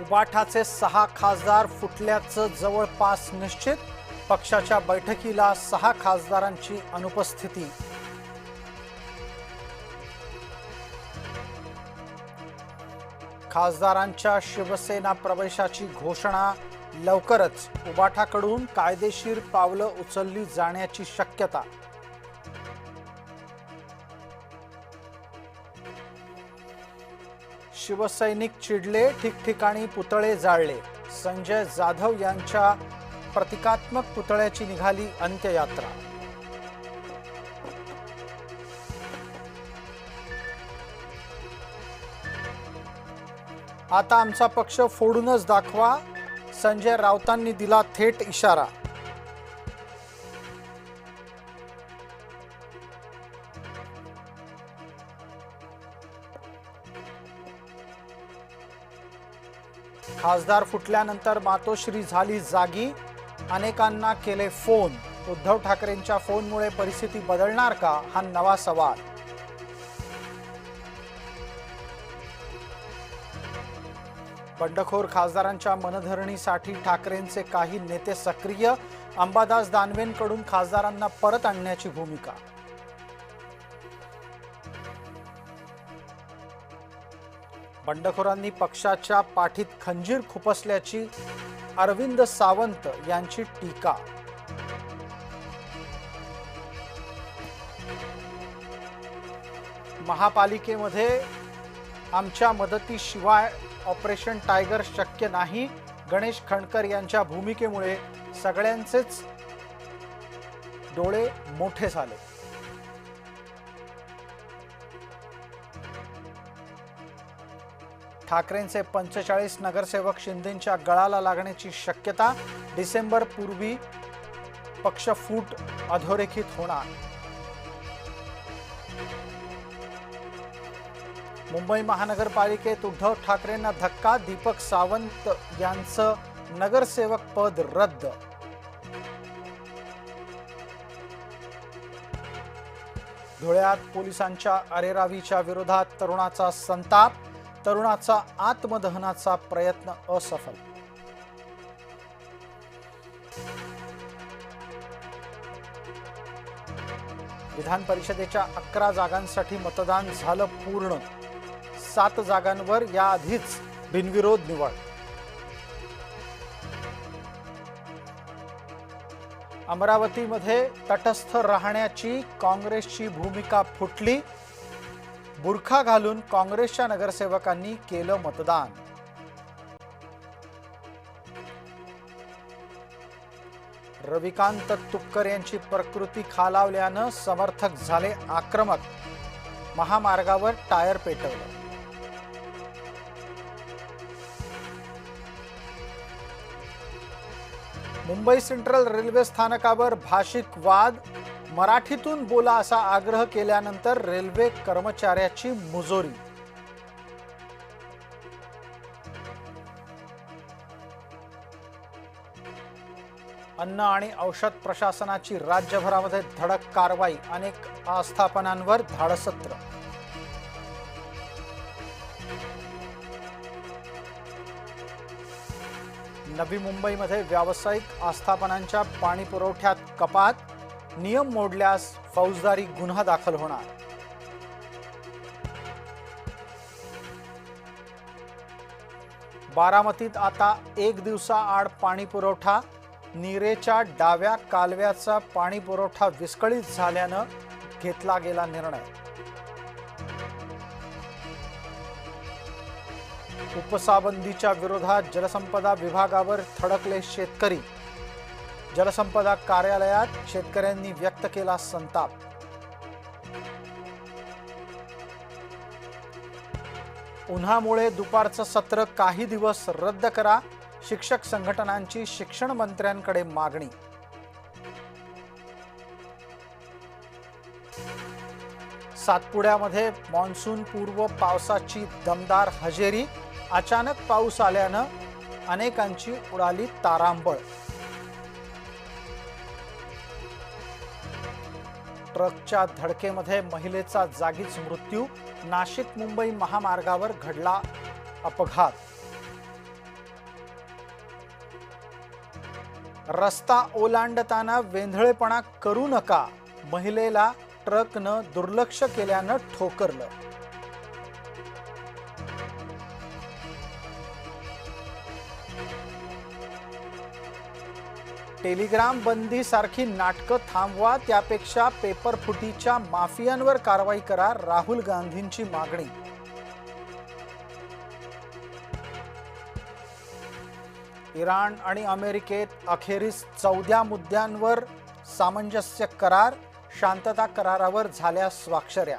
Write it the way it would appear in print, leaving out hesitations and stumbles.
उबाठाचे 6 खासदार फुटल्याचं जवळपास निश्चित। पक्षाच्या बैठकीला 6 खासदारांची अनुपस्थिती। खासदारांच्या शिवसेना प्रवेशाची घोषणा लवकरच। उबाठाकडून कायदेशीर पावलं उचलली जाण्याची शक्यता। शिवसैनिक चिडले, ठिकठिकाणी पुतळे जाळले। संजय जाधव यांच्या प्रतिकात्मक पुतळ्याची निघाली अंत्ययात्रा। आता आमचा पक्ष फोडूनच दाखवा, संजय राऊतांनी दिला थेट इशारा। खासदार फुटल्यानंतर मातोश्री झाली जागी, अनेकांना केले फोन। उद्धव ठाकरेंच्या फोनमुळे परिस्थिती बदलणार का, हा नवा सवाल। बंडखोर खासदारांच्या मनधरणीसाठी ठाकरेंचे काही नेते सक्रिय। अंबादास दानवेंकडून खासदारांना परत आणण्याची भूमिका। बंडखोरांनी पक्षाच्या पाठीत खंजीर खुपसल्याची अरविंद सावंत यांची टीका। महापालिकेमध्ये आमच्या मदतीशिवाय ऑपरेशन टायगर शक्य नाही। गणेश खंडकर यांच्या भूमिकेमुळे सगळ्यांचेच डोळे मोठे झाले। ठाकरेंचे 45 नगरसेवक शिंदेंच्या गळाला लागण्याची शक्यता। डिसेंबर पूर्वी पक्ष फूट अधोरेखित होणार। मुंबई महानगरपालिकेत उद्धव ठाकरेंना धक्का, दीपक सावंत यांचं नगरसेवक पद रद्द। धुळ्यात पोलिसांच्या अरेरावीच्या विरोधात तरुणाचा संताप, तरुणाचा आत्मदहनाचा प्रयत्न असफल। विधान परिषदेच्या 11 जागांसाठी मतदान झालं पूर्ण। 7 जागांवर याआधीच बिनविरोध निवड। अमरावतीमध्ये तटस्थ राहण्याची काँग्रेसची भूमिका फुटली। बुरखा घालून काँग्रेसच्या नगरसेवकांनी केलं मतदान। रविकांत तुपकर यांची प्रकृती खालावल्यानं समर्थक झाले आक्रमक। महामार्गावर टायर पेटवलं। मुंबई सेंट्रल रेल्वे स्थानकावर भाषिक वाद। मराठीतून बोला असा आग्रह केल्यानंतर रेल्वे कर्मचाऱ्याची मुजोरी। अन्न आणि औषध प्रशासनाची राज्यभरामध्ये धडक कारवाई। अनेक आस्थापनांवर धाडसत्र। नवी मुंबईमध्ये व्यावसायिक आस्थापनांच्या पाणी पुरवठ्यात कपात। नियम मोडल्यास फौजदारी गुन्हा दाखल होणार। बारामतीत आता 1 दिवसाआड पाणी पुरवठा। नीरेच्या डाव्या कालव्याचा पाणी पुरवठा विस्कळीत झाल्यानं घेतला गेला निर्णय। उपसाबंदीच्या विरोधात जलसंपदा विभागावर थडकले शेतकरी। जलसंपदा कार्यालयात शेतकऱ्यांनी व्यक्त केला संताप। उन्हामुळे दुपारचं सत्र काही दिवस रद्द करा। शिक्षक संघटनांची शिक्षण मंत्र्यांकडे मागणी। सातपुड्यामध्ये मान्सून पूर्व पावसाची दमदार हजेरी। अचानक पाऊस आल्यानं अनेकांची उडाली तारांबळ। ट्रकच्या धडकेमध्ये महिलेचा जागीच मृत्यू। नाशिक मुंबई महामार्गावर घडला अपघात। रस्ता ओलांडताना वेंधळेपणा करू नका, महिलेला ट्रकनं दुर्लक्ष केल्यानं ठोकरलं. टेलिग्राम बंदी सारखी नाटकं थांबवा, त्यापेक्षा पेपरफुटीच्या माफियांवर कारवाई करा, राहुल गांधींची मागणी. इराण आणि अमेरिकेत अखेरीस 14 मुद्द्यांवर सामंजस्य करार, शांतता करारावर झाल्या स्वाक्षऱ्या.